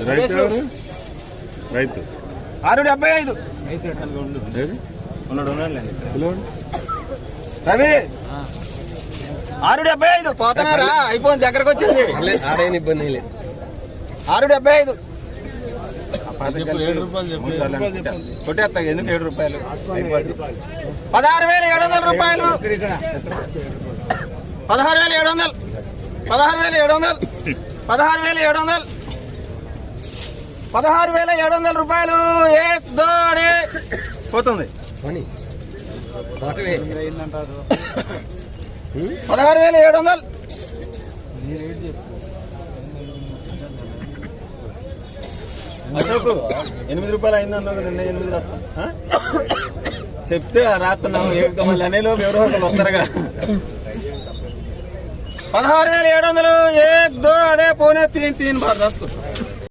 రైతు 675 రవి 675 పోతున్నారా అయిపోయింది దగ్గరకు వచ్చింది 675 కొట్టేస్తా ఎందుకు 7 రూపాయలు 16,700 రూపాయలు 16,700 16,700 రూపాయలు ఏక్ దోడే పోతుంది 16,700 అశోకు 8 రూపాయలు అయిందన్నావు నిన్న 8 రాస్తా చెప్తే రాస్తున్నావు మళ్ళీ అనేలోపు ఎవరో ఒకరు వస్తారుగా 16,700 ఏక్ దో అడే పోనే 3 బార్ రాస్తూ